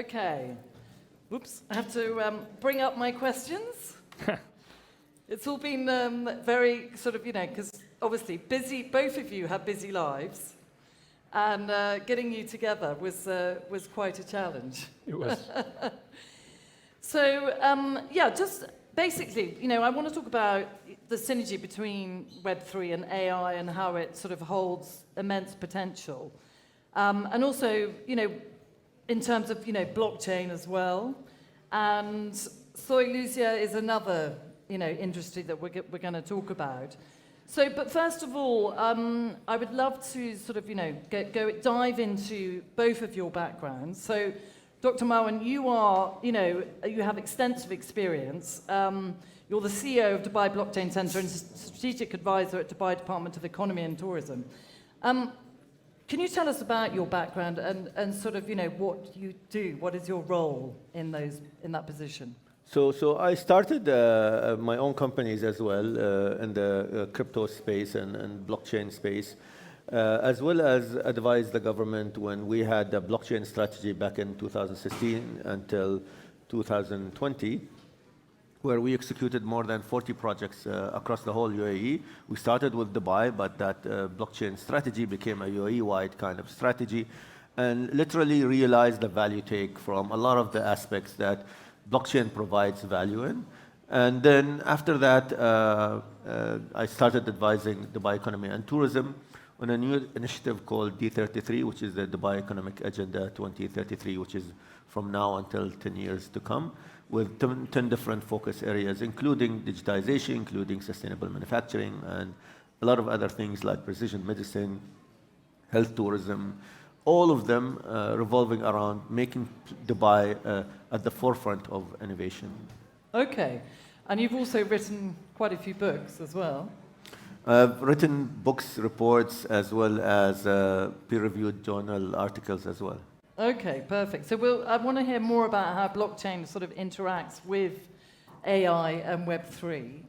Okay. Whoops, I have to bring up my questions. It's all been very sort of, because obviously busy, both of you have busy lives, and getting you together was quite a challenge. It was. So, just basically, I want to talk about the synergy between Web3 and AI and how it sort of holds immense potential. And also, in terms of, blockchain as well. And Soy Lucia is another, industry that we're going to talk about. So, but first of all, I would love to sort of, dive into both of your backgrounds. So, Dr. Marwan, you have extensive experience. You're the CEO of Dubai Blockchain Center and strategic advisor at Dubai Department of Economy and Tourism. Can you tell us about your background and sort of, what you do? What is your role in that position? So I started my own companies as well in the crypto space and blockchain space, as well as advised the government when we had a blockchain strategy back in 2016 until 2020, where we executed more than 40 projects across the whole UAE. We started with Dubai, but that blockchain strategy became a UAE-wide kind of strategy, and literally realized the value take from a lot of the aspects that blockchain provides value in. And then after that, I started advising Dubai Economy and Tourism on a new initiative called D33, which is the Dubai Economic Agenda 2033, which is from now until 10 years to come, with 10 different focus areas, including digitization, including sustainable manufacturing, and a lot of other things like precision medicine, health tourism, all of them revolving around making Dubai at the forefront of innovation. Okay. And you've also written quite a few books as well. I've written books, reports, as well as peer-reviewed journal articles as well. Okay, perfect. So I want to hear more about how blockchain sort of interacts with AI and Web3.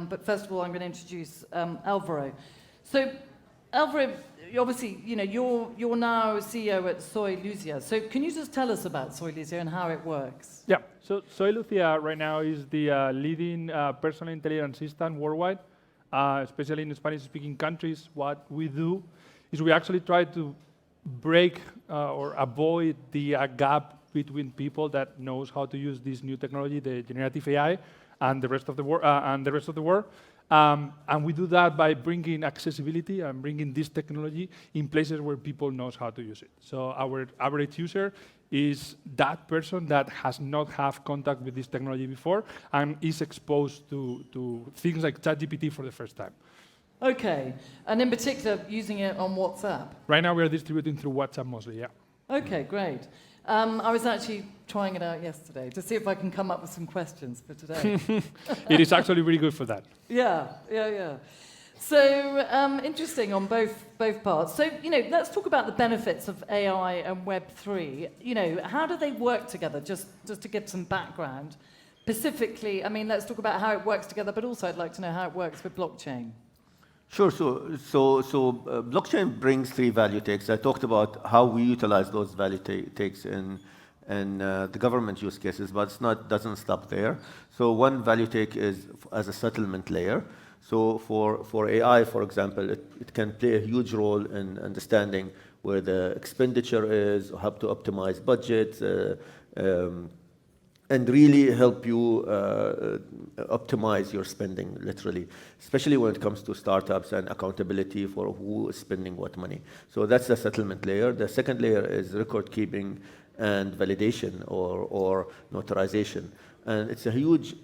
But first of all, I'm going to introduce Alvaro. So, Alvaro, obviously, you're now CEO at Soy Lucia. So, can you just tell us about Soy Lucia and how it works? Yeah. So Soy Lucia right now is the leading personal intelligence system worldwide, especially in Spanish-speaking countries. What we do is we actually try to break or avoid the gap between people that knows how to use this new technology, the generative AI, and the rest of the world. And we do that by bringing accessibility and bringing this technology in places where people knows how to use it. So our average user is that person that has not had contact with this technology before and is exposed to things like ChatGPT for the first time. Okay, and in particular, using it on WhatsApp? Right now, we are distributing through WhatsApp mostly, yeah. Okay, great. I was actually trying it out yesterday to see if I can come up with some questions for today. It is actually really good for that. Yeah. So, interesting on both parts. So, let's talk about the benefits of AI and Web3. How do they work together, just to give some background? Specifically, let's talk about how it works together, but also I'd like to know how it works with blockchain. Sure. So blockchain brings three value takes. I talked about how we utilize those value takes in the government use cases, but doesn't stop there. So one value take is as a settlement layer. So for AI, for example, it can play a huge role in understanding where the expenditure is, how to optimize budgets, and really help you optimize your spending, literally, especially when it comes to startups and accountability for who is spending what money. So that's the settlement layer. The second layer is record keeping and validation or notarization. And it's a huge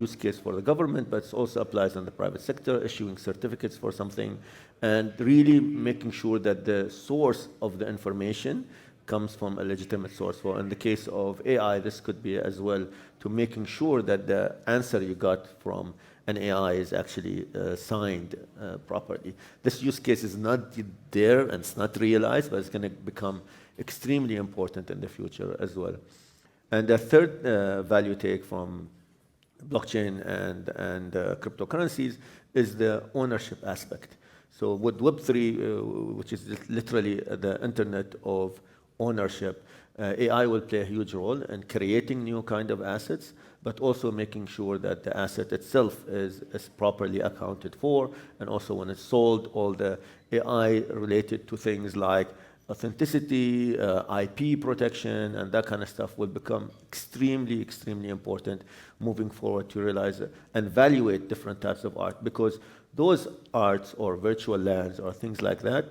use case for the government, but it also applies in the private sector, issuing certificates for something, and really making sure that the source of the information comes from a legitimate source. So in the case of AI, this could be as well to making sure that the answer you got from an AI is actually signed properly. This use case is not there and it's not realized, but it's going to become extremely important in the future as well. And the third value take from blockchain and cryptocurrencies is the ownership aspect. So with Web3, which is literally the internet of ownership, AI will play a huge role in creating new kind of assets, but also making sure that the asset itself is properly accounted for, and also when it's sold, all the AI related to things like authenticity, IP protection, and that kind of stuff will become extremely, extremely important moving forward to realize and evaluate different types of art, because those arts or virtual lands or things like that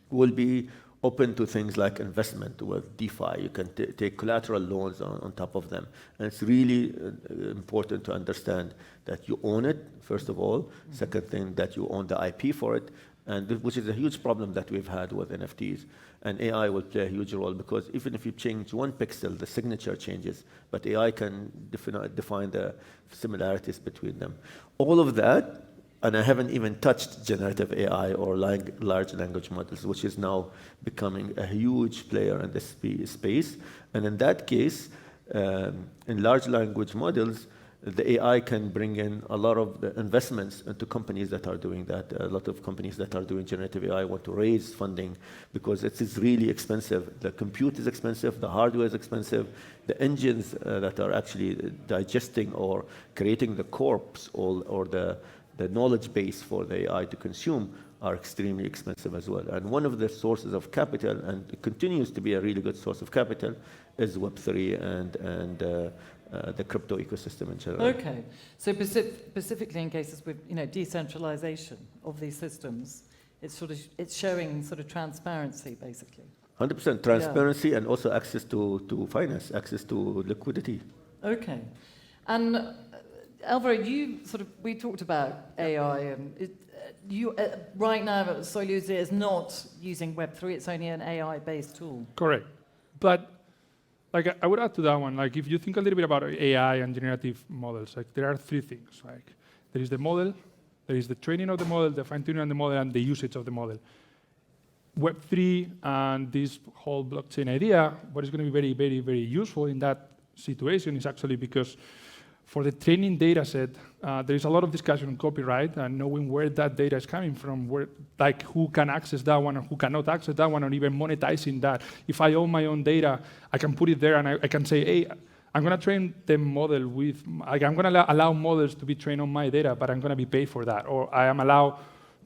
will be open to things like investment with DeFi. You can take collateral loans on top of them. And it's really important to understand that you own it, first of all. Mm-hmm. Second thing, that you own the IP for it, and which is a huge problem that we've had with NFTs. And AI will play a huge role, because even if you change one pixel, the signature changes, but AI can define the similarities between them. All of that, and I haven't even touched generative AI or large language models, which is now becoming a huge player in this space. And in that case, in large language models, the AI can bring in a lot of the investments into companies that are doing that. A lot of companies that are doing generative AI want to raise funding because it is really expensive. The compute is expensive, the hardware is expensive, the engines that are actually digesting or creating the corpse or the knowledge base for the AI to consume are extremely expensive as well. And one of the sources of capital, and it continues to be a really good source of capital, is Web3 and the crypto ecosystem in general. Okay, so specifically in cases with decentralization of these systems, it's showing sort of transparency, basically. 100% transparency, and also access to finance, access to liquidity. Okay, and Alvaro, we talked about AI, and you right now Soiluse is not using Web3; it's only an AI-based tool. Correct, but I would add to that one. If you think a little bit about AI and generative models, there are three things. There is the model, there is the training of the model, the fine-tuning of the model, and the usage of the model. Web3 and this whole blockchain idea, what is going to be very, very, very useful in that situation is actually because for the training data set, there is a lot of discussion on copyright and knowing where that data is coming from, who can access that one and who cannot access that one, and even monetizing that. If I own my own data, I can put it there and I can say, hey, I'm going to train the model with, I'm going to allow models to be trained on my data, but I'm going to be paid for that. Or I am allowed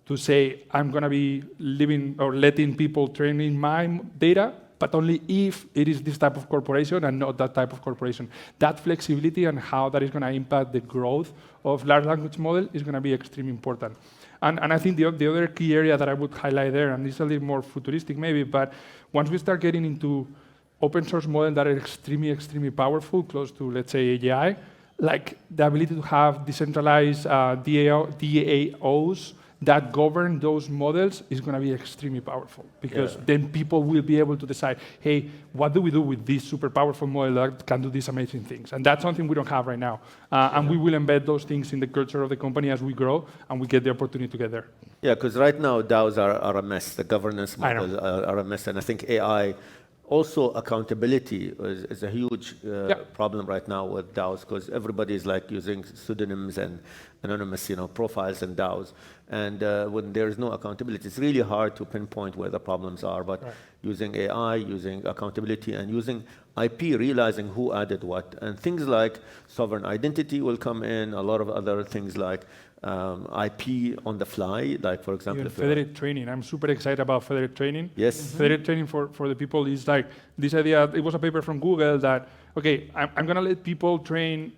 to say, I'm going to be letting people train in my data, but only if it is this type of corporation and not that type of corporation. That flexibility and how that is going to impact the growth of large language model is going to be extremely important. And I think the other key area that I would highlight there, and this is a little more futuristic maybe, but once we start getting into open source models that are extremely, extremely powerful, close to, let's say, AI, like the ability to have decentralized DAOs that govern those models is going to be extremely powerful, because then people will be able to decide, hey, what do we do with this super powerful model that can do these amazing things? And that's something we don't have right now. And we will embed those things in the culture of the company as we grow and we get the opportunity to get there. Yeah, because right now DAOs are a mess. The governance models are a mess. And I think AI, also accountability is a huge problem right now with DAOs, because everybody is using pseudonyms and anonymous profiles in DAOs. And when there is no accountability, it's really hard to pinpoint where the problems are. But using AI, using accountability, and using IP, realizing who added what. And things like sovereign identity will come in, a lot of other things like IP on the fly, for example. Federated training. I'm super excited about federated training. Yes. Mm-hmm. Federated training for the people is this idea. It was a paper from Google that, okay, I'm going to let people train,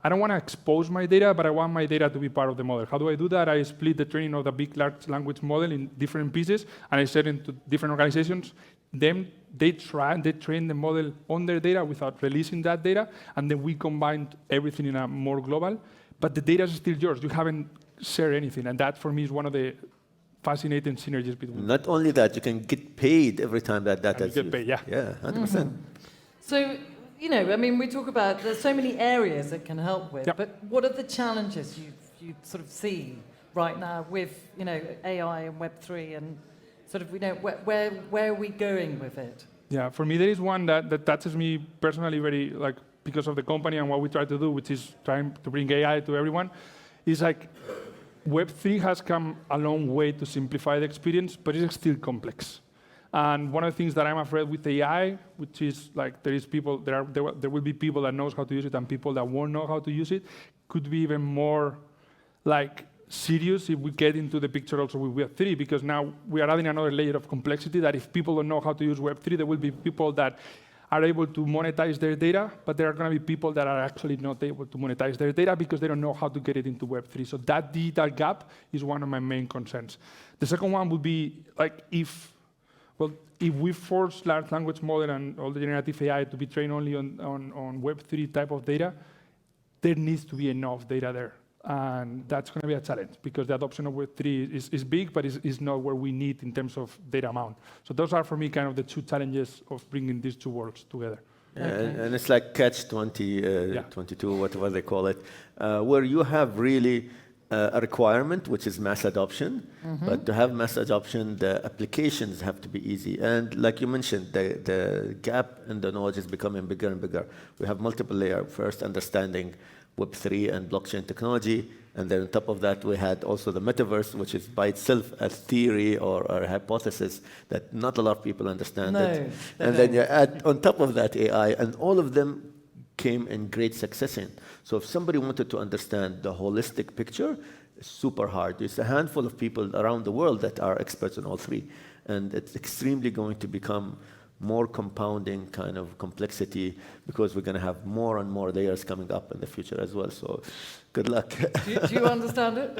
I don't want to expose my data, but I want my data to be part of the model. How do I do that? I split the training of the big large language model in different pieces, and I send it to different organizations. Then they train the model on their data without releasing that data, and then we combine everything in a more global. But the data is still yours. You haven't shared anything, and that for me is one of the fascinating synergies between. Not only that, you can get paid every time that data is used. Paid, yeah. Yeah, 100%. So, we talk about there's so many areas it can help with, but what are the challenges you sort of see right now with AI and Web3, and sort of where are we going with it? Yeah, for me there is one that touches me personally very because of the company and what we try to do, which is trying to bring AI to everyone, is Web3 has come a long way to simplify the experience, but it's still complex. And one of the things that I'm afraid with AI, which is like there will be people that knows how to use it and people that won't know how to use it, could be even more like serious if we get into the picture also with Web3, because now we are adding another layer of complexity that if people don't know how to use Web3, there will be people that are able to monetize their data, but there are going to be people that are actually not able to monetize their data because they don't know how to get it into Web3. So that digital gap is one of my main concerns. The second one would be like if we force large language model and all the generative AI to be trained only on Web3 type of data, there needs to be enough data there. And that's going to be a challenge because the adoption of Web3 is big, but is not where we need in terms of data amount. So those are, for me, kind of the two challenges of bringing these two worlds together. Yeah, and it's like catch 22, whatever they call it, where you have really a requirement, which is mass adoption. But to have mass adoption, the applications have to be easy. And like you mentioned, the gap in the knowledge is becoming bigger and bigger. We have multiple layers. First, understanding Web3 and blockchain technology. And then on top of that, we had also the metaverse, which is by itself a theory or a hypothesis that not a lot of people understand it. And then you add on top of that AI, and all of them came in great succession. So if somebody wanted to understand the holistic picture, it's super hard. There's a handful of people around the world that are experts in all three. And it's extremely going to become more compounding kind of complexity because we're going to have more and more layers coming up in the future as well. So good luck. Do you understand it?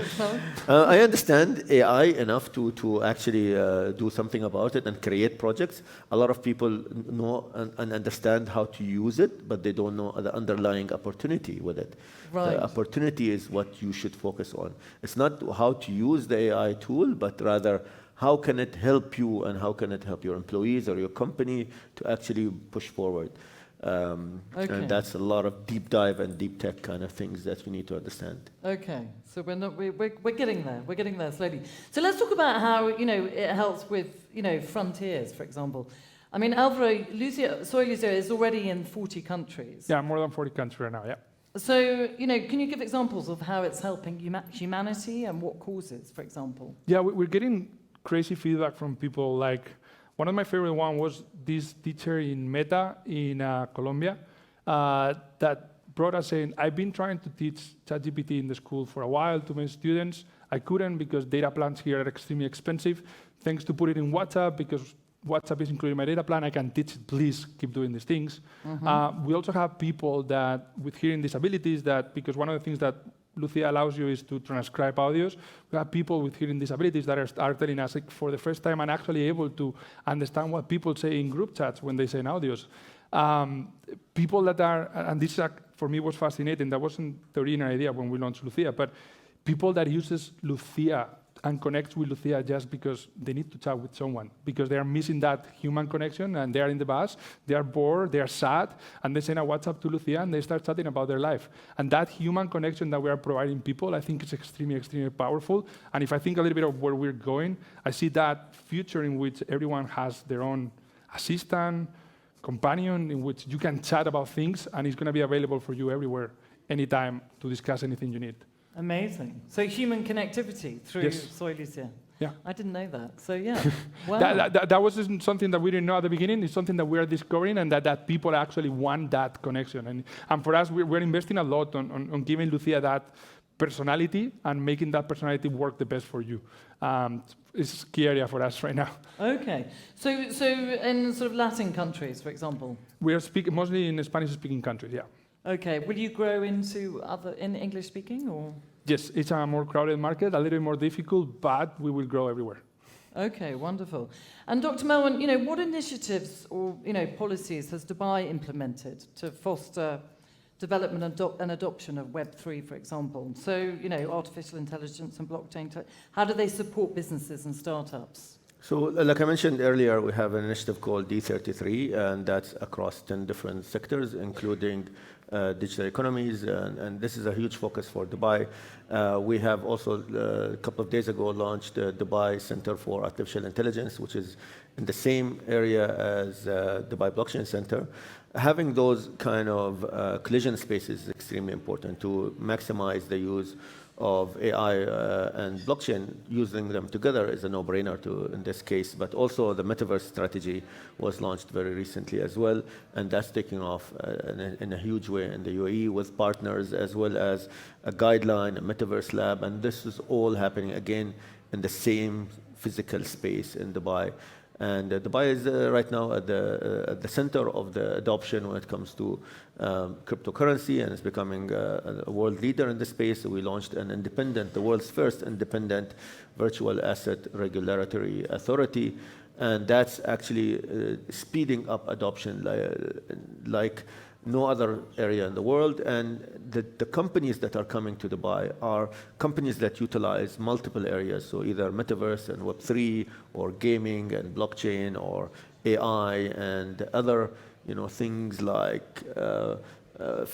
I understand AI enough to actually do something about it and create projects. A lot of people know and understand how to use it, but they don't know the underlying opportunity with it. Right. The opportunity is what you should focus on. It's not how to use the AI tool, but rather how can it help you and how can it help your employees or your company to actually push forward? And that's a lot of deep dive and deep tech kind of things that you need to understand. Okay, so we're getting there. We're getting there slowly. So let's talk about how it helps with frontiers, for example. I mean, Alvaro, Soy Lucia is already in 40 countries. Yeah, more than 40 countries right now. Yeah. So, can you give examples of how it's helping humanity and what causes, for example? Yeah, we're getting crazy feedback from people. Like one of my favorite one was this teacher in Meta in Colombia that brought us saying, I've been trying to teach ChatGPT in the school for a while to my students. I couldn't because data plans here are extremely expensive. Thanks to put it in WhatsApp because WhatsApp is included in my data plan. I can teach it. Please keep doing these things. We also have people that with hearing disabilities that, because one of the things that Lucia allows you is to transcribe audios. We have people with hearing disabilities that are telling us for the first time and actually able to understand what people say in group chats when they send audios. People that are, and this for me was fascinating, that wasn't the original idea when we launched Lucia, but people that uses Lucia and connects with Lucia just because they need to chat with someone, because they are missing that human connection and they are in the bus, they are bored, they are sad, and they send a WhatsApp to Lucia and they start chatting about their life. And that human connection that we are providing people, I think is extremely, extremely powerful. And if I think a little bit of where we're going, I see that future in which everyone has their own assistant, companion, in which you can chat about things and it's going to be available for you everywhere, anytime to discuss anything you need. Amazing. So human connectivity through Soy Lucia. Yeah. I didn't know that. So yeah. Wow. that wasn't something that we didn't know at the beginning. It's something that we are discovering and that people actually want that connection. And for us, we're investing a lot on giving Lucia that personality and making that personality work the best for you. It's a key area for us right now. Okay. So in sort of Latin countries, for example? We are speaking mostly in Spanish-speaking countries, yeah. Okay. Will you grow into in English-speaking or? Yes, it's a more crowded market, a little bit more difficult, but we will grow everywhere. Okay, wonderful. And Dr. Melwin, what initiatives or policies has Dubai implemented to foster development and adoption of Web3, for example? So, artificial intelligence and blockchain. How do they support businesses and startups? So, like I mentioned earlier, we have an initiative called D33, and that's across 10 different sectors, including digital economies, and this is a huge focus for Dubai. We have also, a couple of days ago, launched the Dubai Center for Artificial Intelligence, which is in the same area as Dubai Blockchain Center. Having those kind of collision spaces is extremely important to maximize the use of AI and blockchain, using them together is a no-brainer in this case. But also the metaverse strategy was launched very recently as well, and that's taking off in a huge way in the UAE with partners, as well as a guideline, a metaverse lab, and this is all happening again in the same physical space in Dubai. And Dubai is right now at the center of the adoption when it comes to cryptocurrency, and it's becoming a world leader in the space. So we launched the world's first independent virtual asset regulatory authority, and that's actually speeding up adoption like no other area in the world. And the companies that are coming to Dubai are companies that utilize multiple areas, so either metaverse and Web3, or gaming and blockchain, or AI and other things like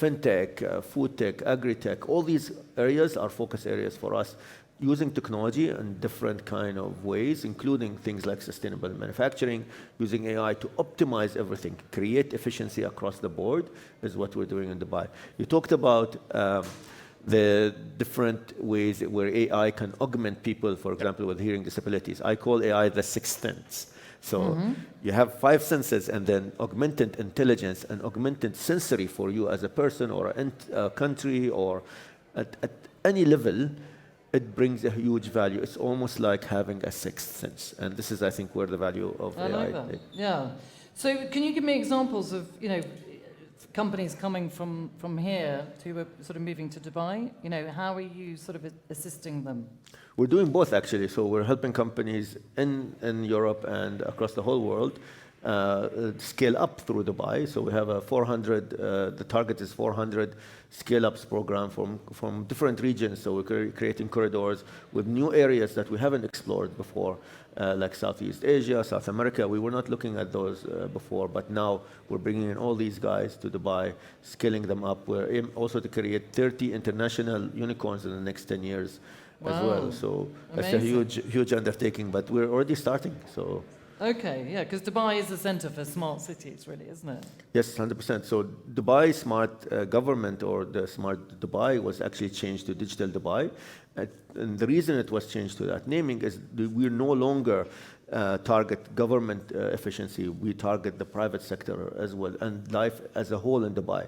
fintech, food tech, agri-tech. All these areas are focus areas for us, using technology in different kind of ways, including things like sustainable manufacturing, using AI to optimize everything, create efficiency across the board, is what we're doing in Dubai. You talked about the different ways where AI can augment people, for example, with hearing disabilities. I call AI the sixth sense. So you have 5 senses, and then augmented intelligence and augmented sensory for you as a person or a country, or at any level. It brings a huge value. It's almost like having a sixth sense. And this is, I think, where the value of AI like that. Yeah. So can you give me examples of, companies coming from here to sort of moving to Dubai? How are you sort of assisting them? We're doing both, actually. So we're helping companies in Europe and across the whole world scale up through Dubai. So we have a 400, the target is 400 scale-ups program from different regions. So we're creating corridors with new areas that we haven't explored before, like Southeast Asia, South America. We were not looking at those before, but now we're bringing in all these guys to Dubai, scaling them up. We're aiming also to create 30 international unicorns in the next 10 years as well. So that's a huge undertaking, but we're already starting. So. Okay, yeah, because Dubai is the center for smart cities, really, isn't it? Yes, 100%. So Dubai Smart Government, or the Smart Dubai, was actually changed to Digital Dubai. And the reason it was changed to that naming is we no longer target government efficiency. We target the private sector as well, and life as a whole in Dubai.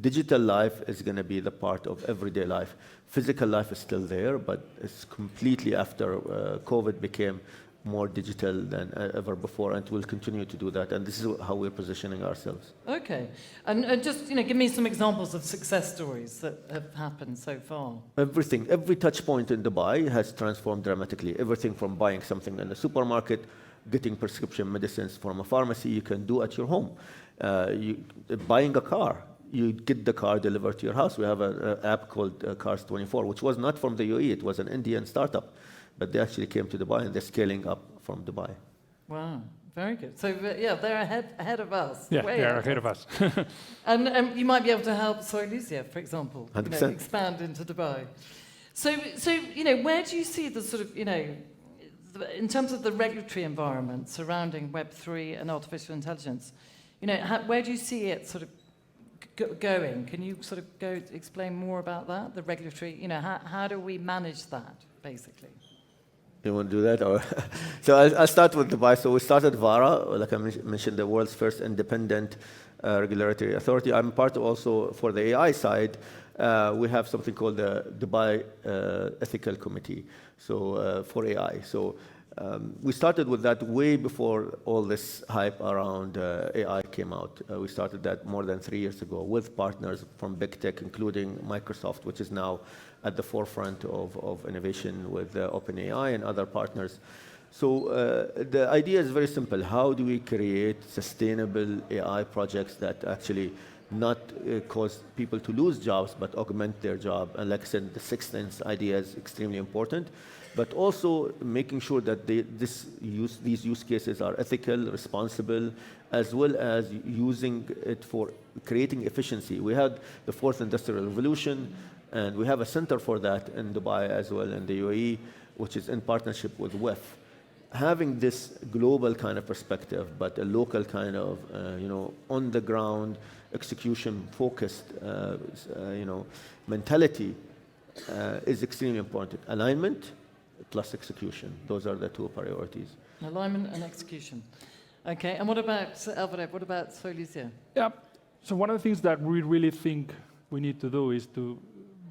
Digital life is going to be the part of everyday life. Physical life is still there, but it's completely after COVID became more digital than ever before, and we'll continue to do that. And this is how we're positioning ourselves. Okay. And just, give me some examples of success stories that have happened so far. Everything, every touch point in Dubai has transformed dramatically. Everything from buying something in the supermarket, getting prescription medicines from a pharmacy, you can do at your home. Buying a car, you get the car delivered to your house. We have an app called Cars 24, which was not from the UAE. It was an Indian startup. But they actually came to Dubai, and they're scaling up from Dubai. Wow, very good. So, yeah, they're ahead of us. Yeah, they're ahead of us. And you might be able to help Soy Lucia, for example, 100%. Expand into Dubai. So, where do you see the sort of, in terms of the regulatory environment surrounding Web3 and artificial intelligence, where do you see it sort of going? Can you sort of explain more about that, the regulatory, how do we manage that, basically? You want to do that? Or so I'll start with Dubai. So we started VARA, like I mentioned, the world's first independent regulatory authority. I'm part also for the AI side. We have something called the Dubai Ethical Committee, so for AI. So we started with that way before all this hype around AI came out. We started that more than 3 years ago with partners from big tech, including Microsoft, which is now at the forefront of innovation with OpenAI and other partners. So the idea is very simple. How do we create sustainable AI projects that actually not cause people to lose jobs, but augment their job? And like I said, the sixth sense idea is extremely important, but also making sure that these use cases are ethical, responsible, as well as using it for creating efficiency. We had the fourth industrial revolution, and we have a center for that in Dubai as well, in the UAE, which is in partnership with WEF. Having this global kind of perspective, but a local kind of, on the ground, execution focused, mentality is extremely important. Alignment plus execution. Those are the two priorities. Alignment and execution. Okay, and what about Alvarez? What about Solisio? Yeah. So one of the things that we really think we need to do is to,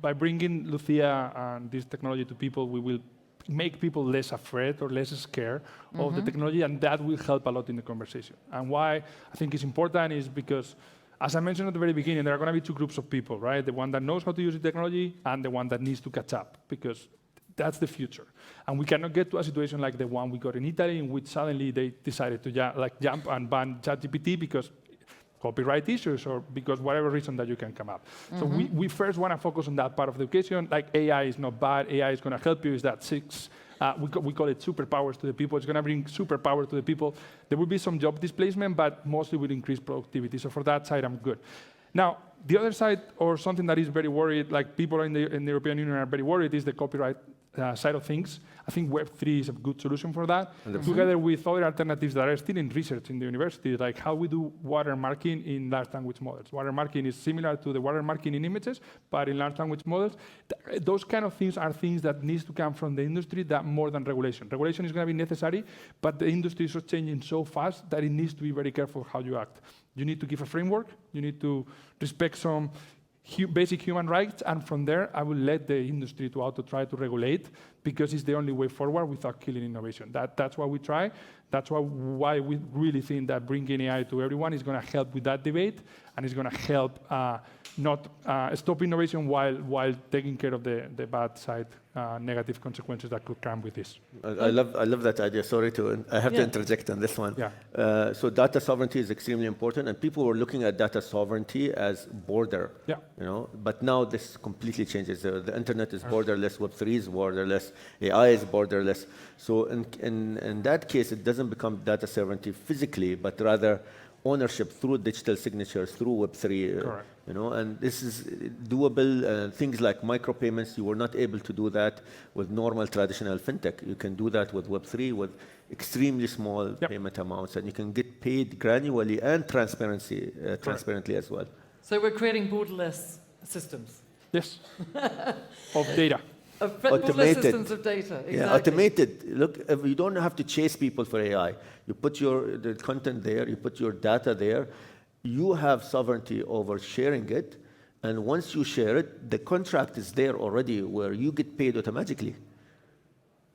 by bringing Lucia and this technology to people, we will make people less afraid or less scared of the technology, and that will help a lot in the conversation. And why I think it's important is because, as I mentioned at the very beginning, there are going to be two groups of people, right? The one that knows how to use the technology and the one that needs to catch up, because that's the future. And we cannot get to a situation like the one we got in Italy, in which suddenly they decided to jump and ban ChatGPT because copyright issues or because whatever reason that you can come up. So we first want to focus on that part of the education. Like AI is not bad, AI is going to help you. Is that we call it superpowers to the people. It's going to bring superpower to the people. There will be some job displacement, but mostly will increase productivity. So for that side, I'm good. Now, the other side, or something that is very worried, like people in the European Union are very worried, is the copyright side of things. I think Web3 is a good solution for that, together with other alternatives that are still in research in the university, like how we do watermarking in large language models. Watermarking is similar to the watermarking in images, but in large language models. Those kind of things are things that needs to come from the industry that more than regulation. Regulation is going to be necessary, but the industry is just changing so fast that it needs to be very careful how you act. You need to give a framework, you need to respect some basic human rights, and from there, I will let the industry to try to regulate, because it's the only way forward without killing innovation. That's what we try. That's why we really think that bringing AI to everyone is going to help with that debate, and it's going to help not stop innovation while taking care of the bad side, negative consequences that could come with this. I love that idea. Sorry I have to interject on this one. Yeah. So data sovereignty is extremely important, and people were looking at data sovereignty as border. Yeah. But now this completely changes. The internet is borderless, Web3 is borderless, AI is borderless. So in that case, it doesn't become data sovereignty physically, but rather ownership through digital signatures, through Web3. Correct. And this is doable. Things like micropayments, you were not able to do that with normal traditional fintech. You can do that with Web3 with extremely small payment amounts, and you can get paid granularly and transparently as well. So we're creating borderless systems. Yes. Of data. Borderless systems of data. Exactly. Yeah, automated. Look, you don't have to chase people for AI. You put the content there, you put your data there. You have sovereignty over sharing it, and once you share it, the contract is there already where you get paid automatically.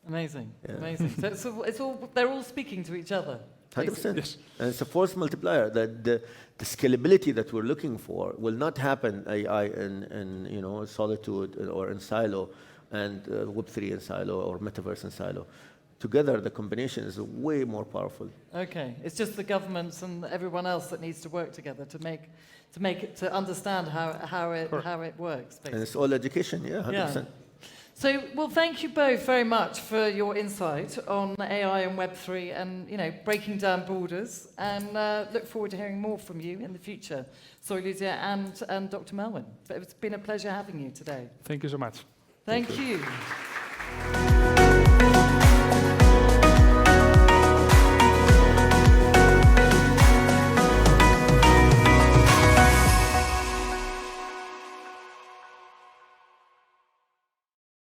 Amazing, amazing. So they're all speaking to each other. 100%. Yes. And it's a force multiplier. That the scalability that we're looking for will not happen AI in solitude or in silo, and Web3 in silo or metaverse in silo. Together, the combination is way more powerful. Okay, it's just the governments and everyone else that needs to work together to understand how it works. Basically. And it's all education, 100%. Yeah. So, well, thank you both very much for your insight on AI and Web3 and, breaking down borders, and look forward to hearing more from you in the future, Soiluzia and Dr. Melvin. It's been a pleasure having you today. Thank you so much. Thank you.